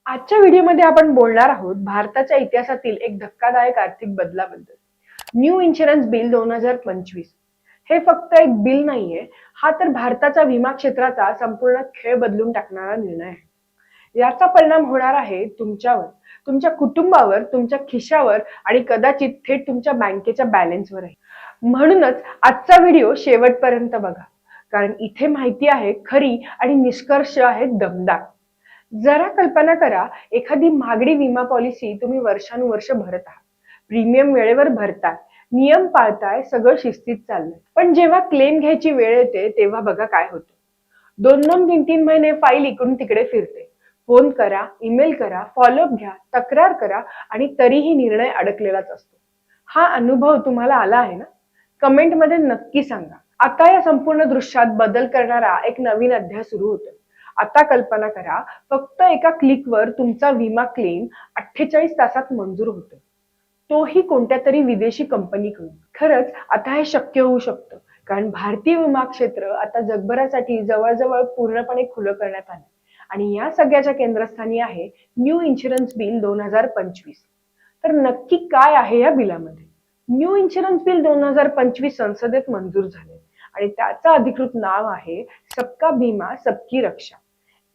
आजच्या व्हिडिओमध्ये आपण बोलणार आहोत भारताच्या इतिहासातील एक धक्कादायक आर्थिक बदलाबद्दल. New insurance bill 2025. हे फक्त एक बिल नाहीये, हा तर भारताच्या विमा क्षेत्राचा संपूर्ण खेळ बदलून टाकणारा निर्णय आहे. याचा परिणाम होणार आहे तुमच्यावर, तुमच्या कुटुंबावर, तुमच्या खिशावर आणि कदाचित थेट तुमच्या बँकेच्या बॅलन्सवरही. म्हणूनच आजचा व्हिडिओ शेवटपर्यंत बघा, कारण इथे माहिती आहे खरी आणि निष्कर्ष आहेत दमदार. जरा कल्पना करा, एखादी महागडी विमा पॉलिसी तुम्ही वर्षानुवर्ष भरत आहात, प्रीमियम वेळेवर भरताय, नियम पाळताय, सगळं शिस्तीत चाललंय. पण जेव्हा क्लेम घ्यायची वेळ येते तेव्हा बघा काय होतं. 2-2, 3-3 महिने फाईल इकडून तिकडे फिरते. फोन करा, ईमेल करा, फॉलोअप घ्या, तक्रार करा आणि तरीही निर्णय अडकलेलाच असतो. हा अनुभव तुम्हाला आला आहे ना? कमेंटमध्ये नक्की सांगा. आता या संपूर्ण दृश्यात बदल करणारा एक नवीन अध्याय सुरू होतो. आता कल्पना करा, फक्त एका क्लिकवर तुमचा विमा क्लेम 48 तासात मंजूर होतो, तोही कोणत्या तरी विदेशी कंपनीकडून. खरंच आता हे शक्य होऊ शकतं, कारण भारतीय विमा क्षेत्र आता जगभरासाठी जवळजवळ पूर्णपणे खुलं करण्यात आलं आणि या सगळ्याच्या केंद्रस्थानी आहे न्यू इन्शुरन्स बिल 2025. तर नक्की काय आहे या बिलामध्ये? न्यू इन्शुरन्स बिल 2025 संसदेत मंजूर झाले आणि त्याचं अधिकृत नाव आहे सबका बीमा सबकी रक्षा.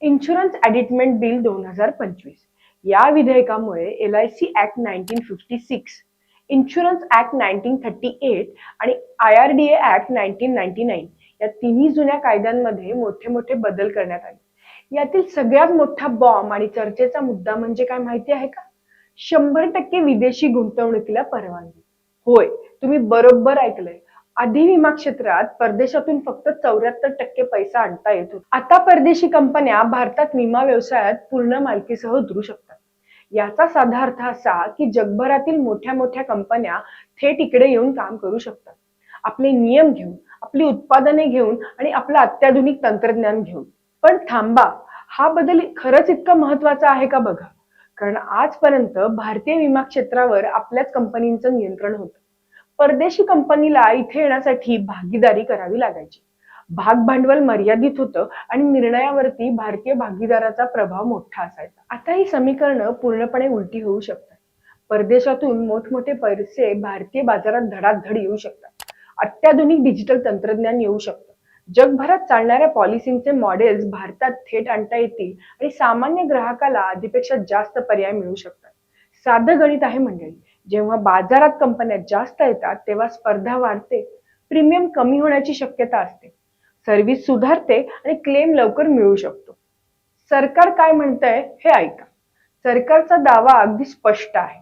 Insurance ॲडिटमेंट bill 2025. या विधेयकामुळे LIC ऍक्ट 1956, इन्शुरन्स ऍक्ट 1938 आणि IRDA ऍक्ट 1999 या तिन्ही जुन्या कायद्यांमध्ये मोठे मोठे बदल करण्यात आले. यातील सगळ्यात मोठा बॉम्ब आणि चर्चेचा मुद्दा म्हणजे काय माहिती आहे का? 100% विदेशी गुंतवणुकीला परवानगी. होय, तुम्ही बरोबर ऐकलंय. आधी विमा क्षेत्रात परदेशातून फक्त 74% पैसा आणता येत होता. आता परदेशी कंपन्या भारतात विमा व्यवसायात पूर्ण मालकीसह उतरू शकतात. याचा साधा अर्थ असा की जगभरातील मोठ्या मोठ्या कंपन्या थेट इकडे येऊन काम करू शकतात, आपले नियम घेऊन, आपली उत्पादने घेऊन आणि आपलं अत्याधुनिक तंत्रज्ञान घेऊन. पण थांबा, हा बदल खरंच इतका महत्वाचा आहे का बघा. कारण आजपर्यंत भारतीय विमा क्षेत्रावर आपल्याच कंपनीचं नियंत्रण होतं. परदेशी कंपनीला इथे येण्यासाठी भागीदारी करावी लागायची. भाग भांडवल मर्यादित होतं आणि निर्णयावरती भारतीय भागीदाराचा प्रभाव मोठा असायचा. आता ही समीकरणं पूर्णपणे उलटी होऊ शकतात. परदेशातून मोठमोठे पैसे भारतीय बाजारात धडाधड येऊ शकतात. अत्याधुनिक डिजिटल तंत्रज्ञान येऊ शकतं. जगभरात चालणाऱ्या पॉलिसींचे मॉडेल्स भारतात थेट आणता येतील आणि सामान्य ग्राहकाला आधीपेक्षा जास्त पर्याय मिळू शकतात. साधं गणित आहे मंडळी. जेव्हा बाजारात कंपन्या जास्त येतात तेव्हा स्पर्धा वाढते, प्रीमियम कमी होण्याची शक्यता असते, सर्व्हिस सुधारते आणि क्लेम लवकर मिळू शकतो. सरकार काय म्हणतंय हे ऐका. सरकारचा दावा अगदी स्पष्ट आहे.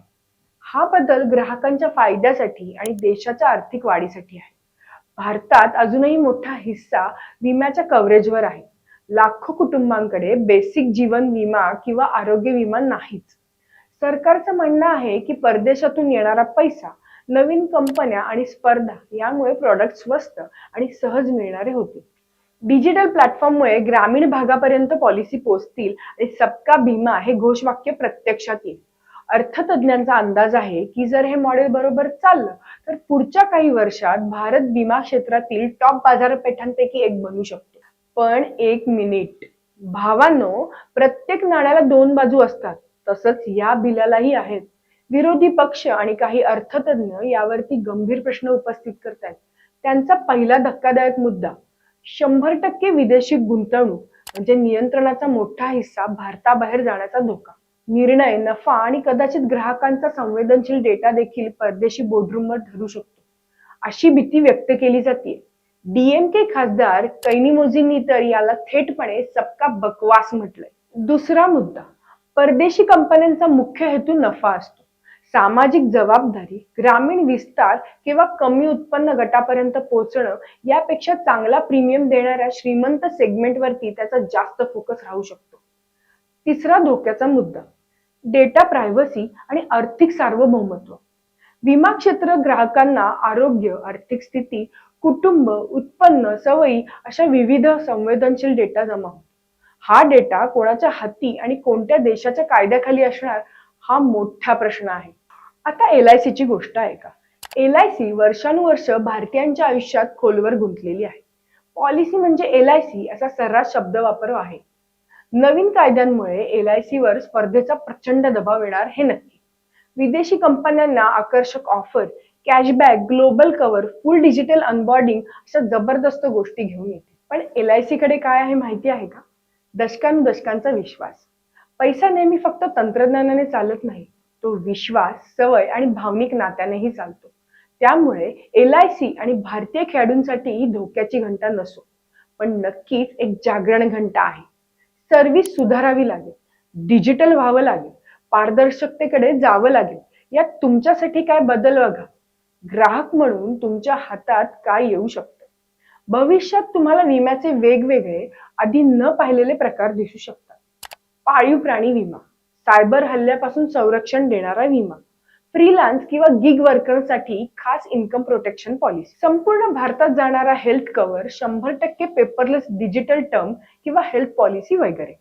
हा बदल ग्राहकांच्या फायद्यासाठी आणि देशाच्या आर्थिक वाढीसाठी आहे. भारतात अजूनही मोठा हिस्सा विम्याच्या कव्हरेजवर आहे. लाखो कुटुंबांकडे बेसिक जीवन विमा किंवा आरोग्य विमा नाहीच. सरकारचं म्हणणं आहे की परदेशातून येणारा पैसा, नवीन कंपन्या आणि स्पर्धा यामुळे प्रॉडक्ट स्वस्त आणि सहज मिळणारे होतील. डिजिटल प्लॅटफॉर्ममुळे ग्रामीण भागापर्यंत पॉलिसी पोहोचतील आणि सबका बीमा हे घोषवाक्य प्रत्यक्षात येईल. अर्थतज्ञांचा अंदाज आहे की जर हे मॉडेल बरोबर चाललं तर पुढच्या काही वर्षात भारत विमा क्षेत्रातील टॉप बाजारपेठांपैकी एक बनू शकतो. पण एक मिनिट भावांनो, प्रत्येक नाण्याला दोन बाजू असतात. तसंच या बिलालाही आहेत. विरोधी पक्ष आणि काही अर्थतज्ञ यावरती गंभीर प्रश्न उपस्थित करतात. त्यांचा पहिला धक्कादायक मुद्दा 100% विदेशी गुंतवणूक म्हणजे नियंत्रणाचा मोठा हिस्सा भारताबाहेर जाण्याचा धोका. निर्णय, नफा आणि कदाचित ग्राहकांचा संवेदनशील डेटा देखील परदेशी बोर्डरूमवर ठरू शकतो, अशी भीती व्यक्त केली जाते. DMK खासदार कैनिमोझींनी तर याला थेटपणे सबका बकवास म्हटलंय. दुसरा मुद्दा, परदेशी कंपन्यांचा मुख्य हेतू नफा असतो. सामाजिक जबाबदारी, ग्रामीण विस्तार किंवा कमी उत्पन्न गटापर्यंत पोहोचणं यापेक्षा चांगला प्रीमियम देणाऱ्या श्रीमंत सेगमेंटवरती त्याचा जास्त फोकस राहू शकतो. तिसरा धोक्याचा मुद्दा, डेटा प्रायव्हसी आणि आर्थिक सार्वभौमत्व. विमा क्षेत्र ग्राहकांना आरोग्य, आर्थिक स्थिती, कुटुंब, उत्पन्न, सवयी अशा विविध संवेदनशील डेटा जमा होतो. हा डेटा कोणाच्या हाती आणि कोणत्या देशाच्या कायद्याखाली असणार हा मोठा प्रश्न आहे. आता LIC ची गोष्ट आहे का? LIC वर्षानुवर्ष भारतीयांच्या आयुष्यात खोलवर गुंतलेली आहे. पॉलिसी म्हणजे LIC असा सर्रास शब्द वापर आहे. नवीन कायद्यांमुळे LIC वर स्पर्धेचा प्रचंड दबाव येणार हे नक्की. विदेशी कंपन्यांना आकर्षक offer, cashback, global cover, full digital onboarding अशा जबरदस्त गोष्टी घेऊन येते. पण LIC कडे काय आहे माहिती आहे का? दशकानुदशकांचा विश्वास. पैसा नेहमी फक्त तंत्रज्ञानाने चालत नाही. तो विश्वास, सवय आणि भावनिक नात्यानेही चालतो. त्यामुळे LIC आणि भारतीय खेळाडूंसाठी ही धोक्याची घंटा नसो, पण नक्कीच एक जागरण घंटा आहे. सर्व्हिस सुधारावी लागेल, डिजिटल व्हावं लागेल, पारदर्शकतेकडे जावं लागेल. यात तुमच्यासाठी काय बदल बघा. ग्राहक म्हणून तुमच्या हातात काय येऊ शकतं. भविष्यात तुम्हाला विम्याचे वेगवेगळे, आधी न पाहिलेले प्रकार दिसू शकतात. पाळीव प्राणी विमा, सायबर हल्ल्यापासून संरक्षण देणारा विमा, फ्रीलान्स किंवा गिग वर्करसाठी खास इन्कम प्रोटेक्शन पॉलिसी, संपूर्ण भारतात जाणारा health cover, 100% paperless digital term किंवा हेल्थ पॉलिसी वगैरे.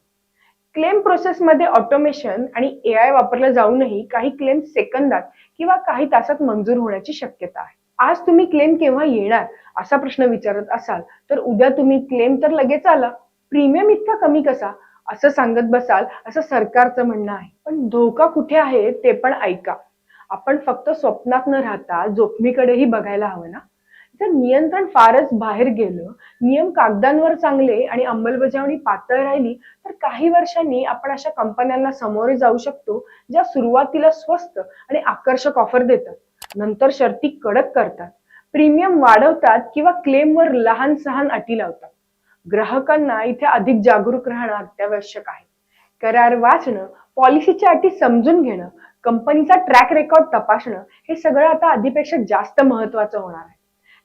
क्लेम प्रोसेसमध्ये ऑटोमेशन आणि AI वापरलं जाऊनही काही क्लेम सेकंदात किंवा काही तासात मंजूर होण्याची शक्यता आहे. आज तुम्ही क्लेम केव्हा येणार असा प्रश्न विचारत असाल, तर उद्या तुम्ही क्लेम तर लगेच आला, प्रीमियम इतका कमी कसा असं सांगत बसाल, असं सरकारचं म्हणणं आहे. पण धोका कुठे आहे ते पण ऐका. आपण फक्त स्वप्नात न राहता जोखमीकडेही बघायला हवं ना. जर नियंत्रण फारच बाहेर गेलं, नियम कागदांवर चांगले आणि अंमलबजावणी पातळ राहिली, तर काही वर्षांनी आपण अशा कंपन्यांना सामोरे जाऊ शकतो, ज्या सुरुवातीला स्वस्त आणि आकर्षक ऑफर देतात, नंतर शर्ती कडक करतात, प्रीमियम वाढवतात किंवा क्लेमवर लहान सहान अटी लावतात. ग्राहकांना इथे अधिक जागरूक राहणं अत्यावश्यक आहे. करार वाचणं, पॉलिसीच्या अटी समजून घेणं, कंपनीचा ट्रॅक रेकॉर्ड तपासणं हे सगळं आता आधीपेक्षा जास्त महत्वाचं होणार आहे.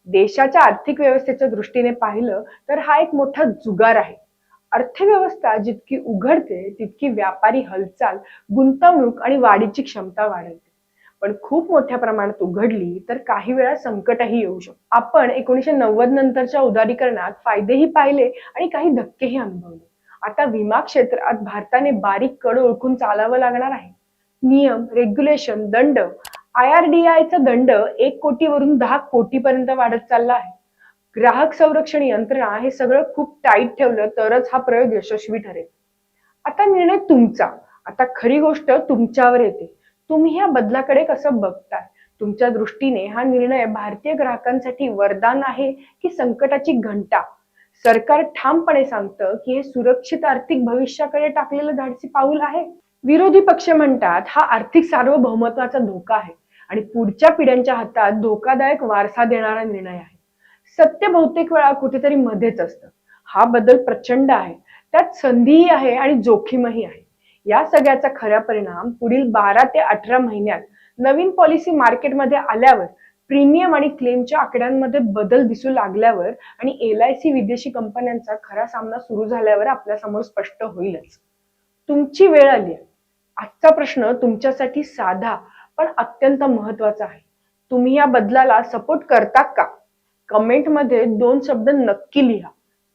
देशाच्या आर्थिक व्यवस्थेच्या दृष्टीने पाहिलं तर हा एक मोठा जुगार आहे. अर्थव्यवस्था जितकी उघडते तितकी व्यापारी हालचाल, गुंतवणूक आणि वाढीची क्षमता वाढते. पण खूप मोठ्या प्रमाणात उघडली तर काही वेळा संकटही येऊ शकतो. आपण 1990 नंतरच्या उदारीकरणात फायदेही पाहिले आणि काही धक्केही अनुभवले. आता विमा क्षेत्रात भारताने बारीक कड ओळखून चालावं लागणार आहे. नियम, रेग्युलेशन, दंड, IRDAI चा दंड 1 कोटीवरून 10 कोटीपर्यंत वाढत चालला आहे. ग्राहक संरक्षण यंत्रणा हे सगळं खूप टाईट ठेवलं तरच हा प्रयोग यशस्वी ठरेल. आता निर्णय तुमचा. आता खरी गोष्ट तुमच्यावर येते. तुम्ही या बदलाकडे कसं बघताय? तुमच्या दृष्टीने हा निर्णय भारतीय ग्राहकांसाठी वरदान आहे की संकटाची घंटा? सरकार ठामपणे सांगतं की हे सुरक्षित आर्थिक भविष्याकडे टाकलेलं धाडसी पाऊल आहे. विरोधी पक्ष म्हणतात हा आर्थिक सार्वभौमत्वाचा धोका आहे आणि पुढच्या पिढ्यांच्या हातात धोकादायक वारसा देणारा निर्णय आहे. सत्य बहुतेक वेळा कुठेतरी मध्येच असतं. हा बदल प्रचंड आहे, त्यात संधीही आहे आणि जोखीमही आहे. या सगळ्याचा खरा परिणाम पुढील 12 ते 18 महिन्यात नवीन पॉलिसी मार्केटमध्ये आल्यावर, प्रीमियम आणि क्लेमच्या आकड्यांमध्ये बदल दिसू लागल्यावर आणि LIC विदेशी कंपन्यांचा खरा सामना सुरू झाल्यावर आपल्या समोर स्पष्ट होईलच. तुमची वेळ आली. आजचा प्रश्न तुमच्यासाठी साधा पण अत्यंत महत्वाचा आहे. तुम्ही या बदलाला सपोर्ट करता का? कमेंटमध्ये 2 शब्द नक्की लिहा.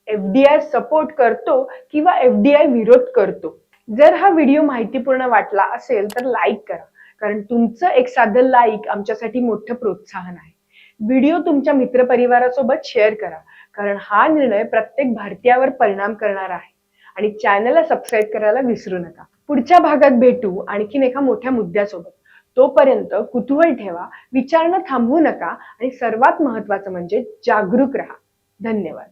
FDI सपोर्ट करतो किंवा FDI विरोध करतो. जर हा व्हिडिओ माहितीपूर्ण वाटला असेल तर लाईक करा, कारण तुमचं एक साधं लाईक आमच्यासाठी मोठं प्रोत्साहन आहे. व्हिडिओ तुमच्या मित्रपरिवारासोबत शेअर करा, कारण हा निर्णय प्रत्येक भारतीयावर परिणाम करणार आहे. आणि चॅनलला सबस्क्राईब करायला विसरू नका. पुढच्या भागात भेटू आणखीन एका मोठ्या मुद्द्यासोबत. तोपर्यंत कुतूहल ठेवा, विचारणं थांबवू नका आणि सर्वात महत्त्वाचं म्हणजे जागरूक राहा. धन्यवाद.